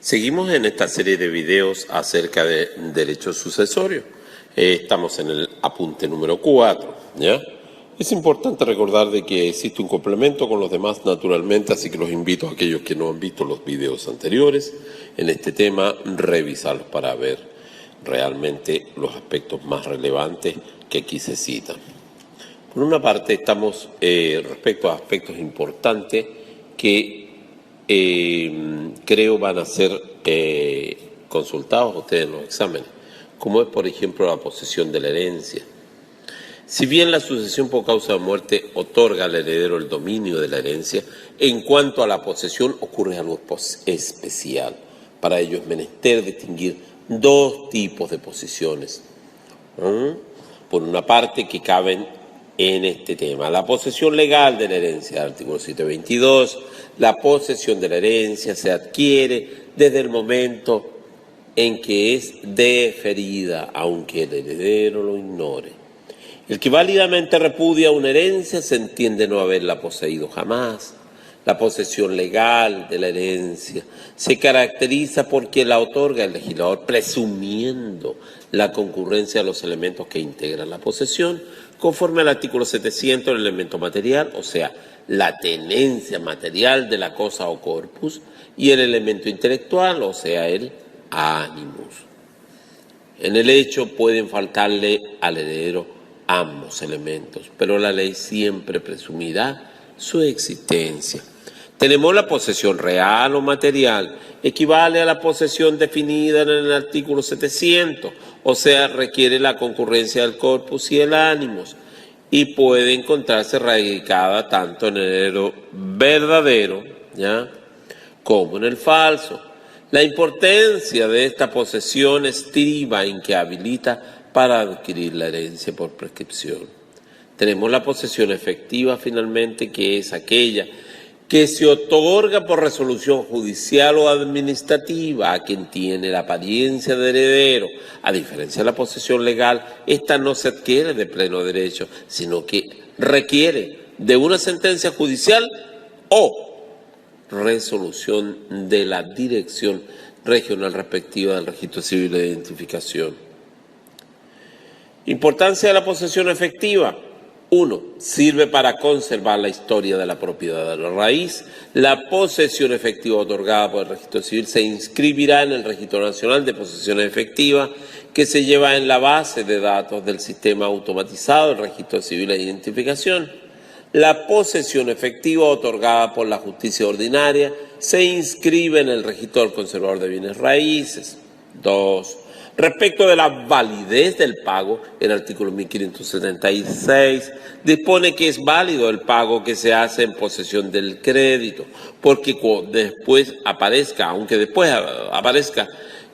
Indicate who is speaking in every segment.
Speaker 1: Seguimos en esta serie de videos acerca de derecho sucesorio. Estamos en el apunte número 4, ¿ya? Es importante recordar de que existe un complemento con los demás naturalmente, así que los invito a aquellos que no han visto los videos anteriores en este tema, revisarlos para ver realmente los aspectos más relevantes que aquí se citan. Por una parte, estamos respecto a aspectos importantes que creo van a ser consultados ustedes en los exámenes, como es, por ejemplo, la posesión de la herencia. Si bien la sucesión por causa de muerte otorga al heredero el dominio de la herencia, en cuanto a la posesión ocurre algo especial. Para ello es menester distinguir dos tipos de posesiones. Por una parte, que caben en este tema: la posesión legal de la herencia, artículo 722, la posesión de la herencia se adquiere desde el momento en que es deferida, aunque el heredero lo ignore. El que válidamente repudia una herencia se entiende no haberla poseído jamás. La posesión legal de la herencia se caracteriza porque la otorga el legislador presumiendo la concurrencia de los elementos que integran la posesión, conforme al artículo 700, el elemento material, o sea, la tenencia material de la cosa o corpus, y el elemento intelectual, o sea, el animus. En el hecho pueden faltarle al heredero ambos elementos, pero la ley siempre presumirá su existencia. Tenemos la posesión real o material, equivale a la posesión definida en el artículo 700, o sea, requiere la concurrencia del corpus y el ánimos, y puede encontrarse radicada tanto en el heredero verdadero, ¿ya?, como en el falso. La importancia de esta posesión estriba en que habilita para adquirir la herencia por prescripción. Tenemos la posesión efectiva, finalmente, que es aquella que se otorga por resolución judicial o administrativa a quien tiene la apariencia de heredero. A diferencia de la posesión legal, esta no se adquiere de pleno derecho, sino que requiere de una sentencia judicial o resolución de la dirección regional respectiva del registro civil de identificación. Importancia de la posesión efectiva. 1. Sirve para conservar la historia de la propiedad de la raíz. La posesión efectiva otorgada por el registro civil se inscribirá en el Registro Nacional de Posesiones Efectivas, que se lleva en la base de datos del sistema automatizado del registro civil de identificación. La posesión efectiva otorgada por la justicia ordinaria se inscribe en el registro del conservador de bienes raíces. 2. Respecto de la validez del pago, el artículo 1576 dispone que es válido el pago que se hace en posesión del crédito, porque después aparezca, aunque después aparezca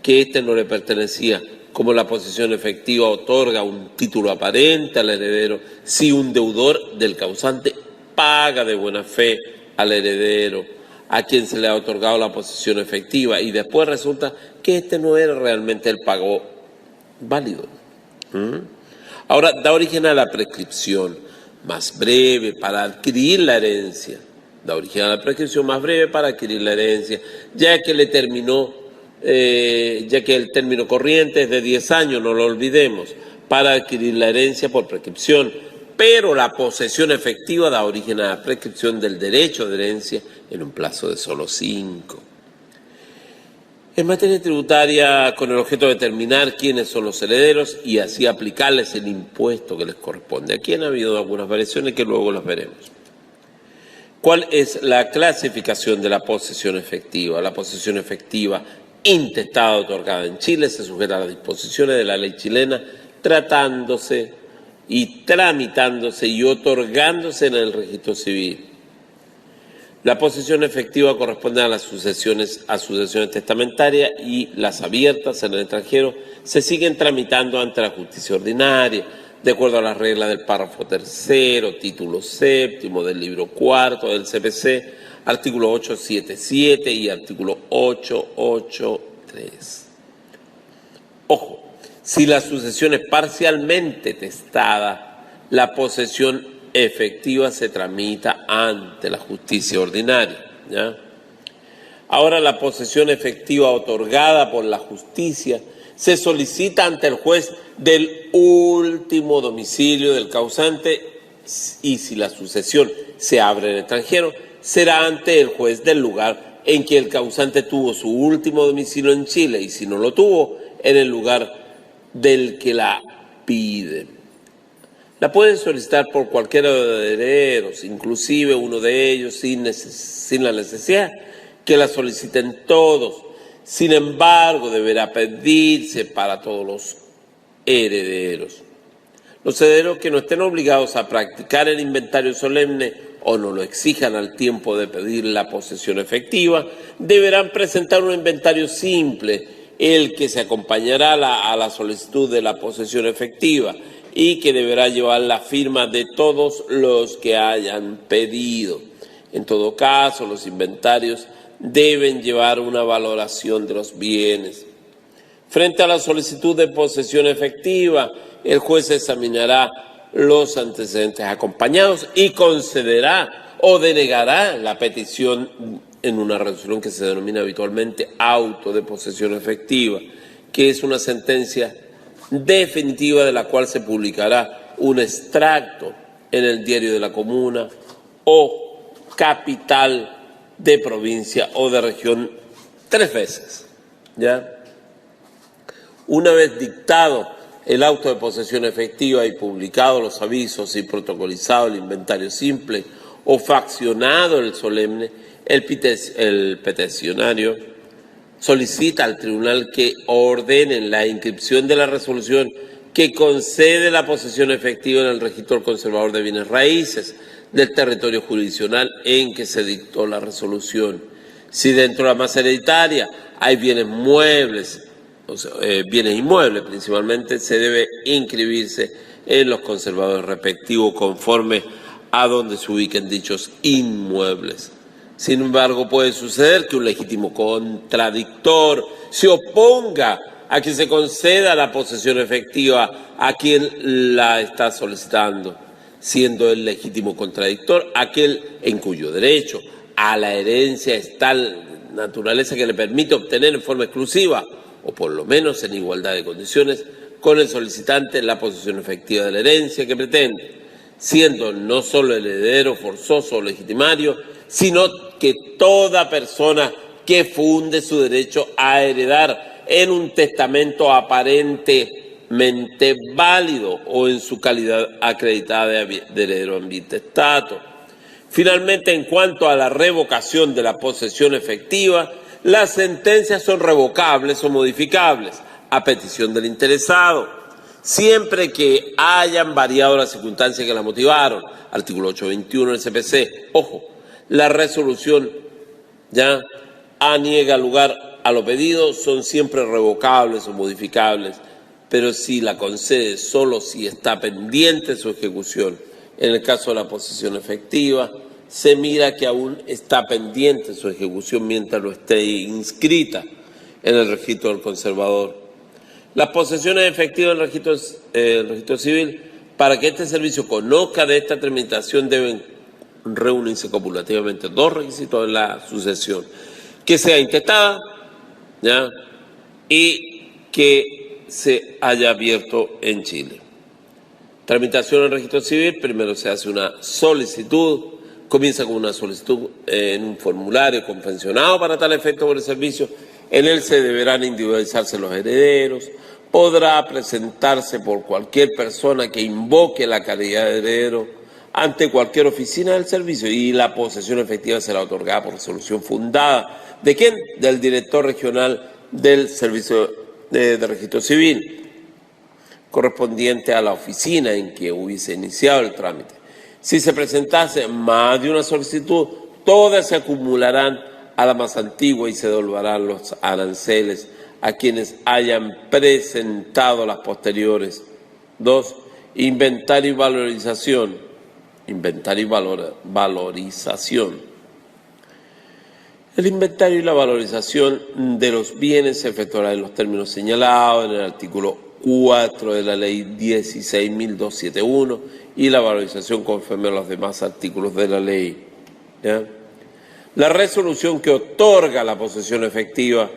Speaker 1: que éste no le pertenecía, como la posesión efectiva otorga un título aparente al heredero, si un deudor del causante paga de buena fe al heredero a quien se le ha otorgado la posesión efectiva, y después resulta que este no era realmente el pago válido. Ahora, da origen a la prescripción más breve para adquirir la herencia. Da origen a la prescripción más breve para adquirir la herencia, ya que el término corriente es de 10 años, no lo olvidemos, para adquirir la herencia por prescripción. Pero la posesión efectiva da origen a la prescripción del derecho de herencia en un plazo de solo 5. En materia tributaria, con el objeto de determinar quiénes son los herederos y así aplicarles el impuesto que les corresponde. Aquí han habido algunas variaciones que luego las veremos. ¿Cuál es la clasificación de la posesión efectiva? La posesión efectiva intestada otorgada en Chile se sujeta a las disposiciones de la ley chilena, tratándose y tramitándose y otorgándose en el registro civil. La posesión efectiva corresponde a las sucesiones testamentarias, y las abiertas en el extranjero se siguen tramitando ante la justicia ordinaria, de acuerdo a las reglas del párrafo 3º, título 7º del libro 4º del CPC, artículo 877 y artículo 883. Ojo. Si la sucesión es parcialmente testada, la posesión efectiva se tramita ante la justicia ordinaria, ¿ya? Ahora la posesión efectiva otorgada por la justicia se solicita ante el juez del último domicilio del causante y si la sucesión se abre en extranjero, será ante el juez del lugar en que el causante tuvo su último domicilio en Chile y si no lo tuvo, en el lugar del que la pide. La pueden solicitar por cualquiera de los herederos, inclusive uno de ellos sin la necesidad que la soliciten todos. Sin embargo, deberá pedirse para todos los herederos. Los herederos que no estén obligados a practicar el inventario solemne o no lo exijan al tiempo de pedir la posesión efectiva, deberán presentar un inventario simple, el que se acompañará a la solicitud de la posesión efectiva y que deberá llevar la firma de todos los que hayan pedido. En todo caso, los inventarios deben llevar una valoración de los bienes. Frente a la solicitud de posesión efectiva, el juez examinará los antecedentes acompañados y concederá o denegará la petición en una resolución que se denomina habitualmente auto de posesión efectiva, que es una sentencia definitiva de la cual se publicará un extracto en el diario de la comuna o capital de provincia o de región 3 veces, ¿ya? Una vez dictado el auto de posesión efectiva y publicado los avisos y protocolizado el inventario simple o faccionado el solemne, el peticionario solicita al tribunal que ordenen la inscripción de la resolución que concede la posesión efectiva en el registro conservador de bienes raíces del territorio jurisdiccional en que se dictó la resolución. Si dentro de la masa hereditaria hay bienes muebles, o sea, bienes inmuebles principalmente, se debe inscribirse en los conservadores respectivos conforme a donde se ubiquen dichos inmuebles. Sin embargo, puede suceder que un legítimo contradictor se oponga a que se conceda la posesión efectiva a quien la está solicitando, siendo el legítimo contradictor aquel en cuyo derecho a la herencia es tal naturaleza que le permite obtener en forma exclusiva, o por lo menos en igualdad de condiciones, con el solicitante la posesión efectiva de la herencia que pretende, siendo no solo el heredero forzoso o legitimario, sino que toda persona que funde su derecho a heredar en un testamento aparentemente válido o en su calidad acreditada de heredero ambitestato. Finalmente, en cuanto a la revocación de la posesión efectiva, las sentencias son revocables o modificables a petición del interesado, siempre que hayan variado las circunstancias que las motivaron. Artículo 821 del CPC. Ojo, la resolución ya niega lugar a lo pedido, son siempre revocables o modificables, pero si la concede solo si está pendiente su ejecución. En el caso de la posesión efectiva, se mira que aún está pendiente su ejecución mientras no esté inscrita en el registro del conservador. Las posesiones efectivas en el registro civil, para que este servicio conozca de esta tramitación, deben reunirse copulativamente 2 requisitos en la sucesión: que sea intestada, ¿ya?, y que se haya abierto en Chile. Tramitación en el registro civil: primero se hace una solicitud, comienza con una solicitud en un formulario convencionado para tal efecto por el servicio. En él se deberán individualizarse los herederos, podrá presentarse por cualquier persona que invoque la calidad de heredero ante cualquier oficina del servicio y la posesión efectiva será otorgada por resolución fundada. ¿De quién? Del director regional del servicio de registro civil, correspondiente a la oficina en que hubiese iniciado el trámite. Si se presentase más de una solicitud, todas se acumularán a la más antigua y se devolverán los aranceles a quienes hayan presentado las posteriores. 2. Inventario y valorización. Inventario y valorización. El inventario y la valorización de los bienes se efectuará en los términos señalados en el artículo 4 de la Ley 16.271 y la valorización conforme a los demás artículos de la ley, ¿ya? La resolución que otorga la posesión efectiva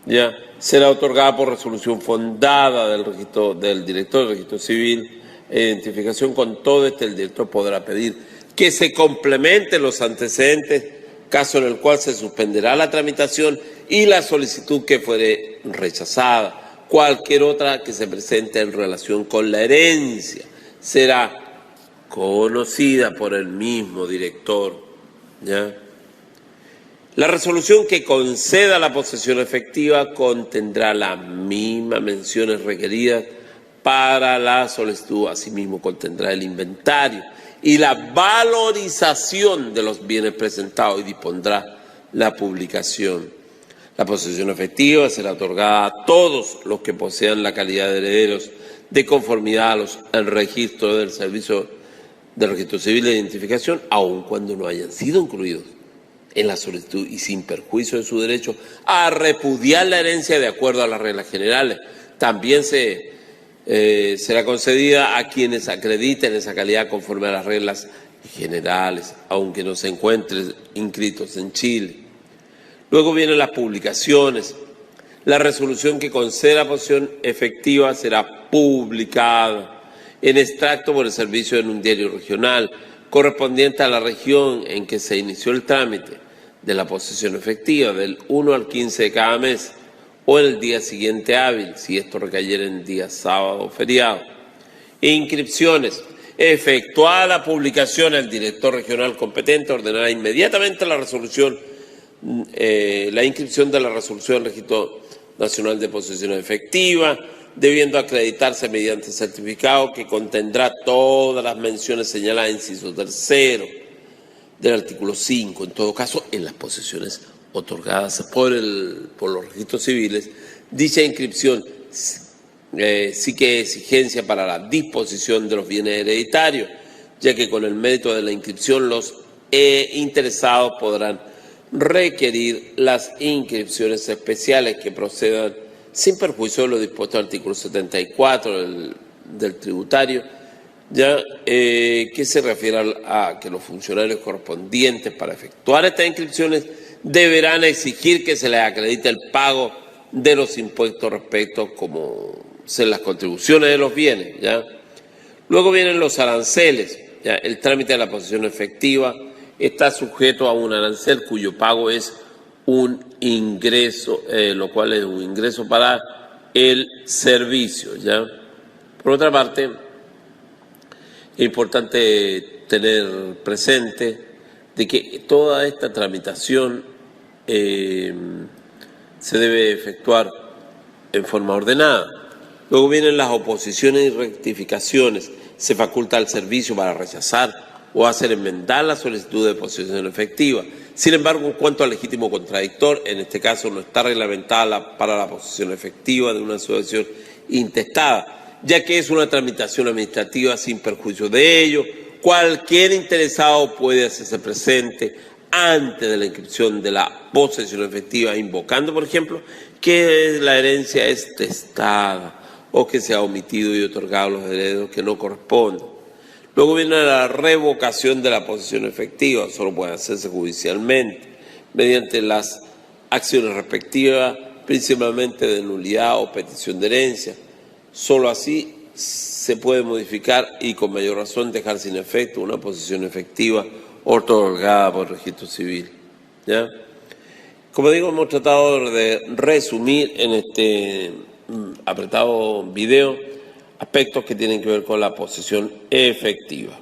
Speaker 1: ya será otorgada por resolución fundada del director del registro civil. Identificación con todo el director podrá pedir que se complementen los antecedentes, caso en el cual se suspenderá la tramitación y la solicitud que fuere rechazada. Cualquier otra que se presente en relación con la herencia será conocida por el mismo director, ¿ya? La resolución que conceda la posesión efectiva contendrá las mismas menciones requeridas para la solicitud. Asimismo, contendrá el inventario y la valorización de los bienes presentados y dispondrá la publicación. La posesión efectiva será otorgada a todos los que posean la calidad de herederos de conformidad al registro del Servicio del Registro Civil de Identificación, aun cuando no hayan sido incluidos en la solicitud y sin perjuicio de su derecho a repudiar la herencia de acuerdo a las reglas generales. También será concedida a quienes acrediten esa calidad conforme a las reglas generales, aunque no se encuentren inscritos en Chile. Luego vienen las publicaciones. La resolución que conceda posesión efectiva será publicada en extracto por el servicio en un diario regional, correspondiente a la región en que se inició el trámite de la posesión efectiva, del 1 al 15 de cada mes, o en el día siguiente hábil, si esto recayera en día sábado o feriado. Inscripciones. Efectuada la publicación, el director regional competente ordenará inmediatamente la inscripción de la resolución del Registro Nacional de Posesión Efectiva, debiendo acreditarse mediante certificado que contendrá todas las menciones señaladas en inciso tercero del artículo 5, en todo caso en las posesiones otorgadas por los registros civiles. Dicha inscripción sí que es exigencia para la disposición de los bienes hereditarios, ya que con el mérito de la inscripción los interesados podrán requerir las inscripciones especiales que procedan sin perjuicio de lo dispuesto en el artículo 74 del tributario, ya que se refiere a que los funcionarios correspondientes para efectuar estas inscripciones deberán exigir que se les acredite el pago de los impuestos respecto como ser las contribuciones de los bienes, ¿ya? Luego vienen los aranceles, ¿ya? El trámite de la posesión efectiva está sujeto a un arancel cuyo pago es un ingreso, lo cual es un ingreso para el servicio, ¿ya? Por otra parte, es importante tener presente de que toda esta tramitación se debe efectuar en forma ordenada. Luego vienen las oposiciones y rectificaciones. Se faculta al servicio para rechazar o hacer enmendar la solicitud de posesión efectiva. Sin embargo, en cuanto al legítimo contradictor, en este caso no está reglamentada para la posesión efectiva de una asociación intestada, ya que es una tramitación administrativa sin perjuicio de ello. Cualquier interesado puede hacerse presente antes de la inscripción de la posesión efectiva, invocando, por ejemplo, que la herencia es testada o que se ha omitido y otorgado los herederos que no corresponden. Luego viene la revocación de la posesión efectiva. Solo puede hacerse judicialmente, mediante las acciones respectivas, principalmente de nulidad o petición de herencia. Solo así se puede modificar y con mayor razón dejar sin efecto una posesión efectiva otorgada por el registro civil, ¿ya? Como digo, hemos tratado de resumir en este apretado video aspectos que tienen que ver con la posesión efectiva.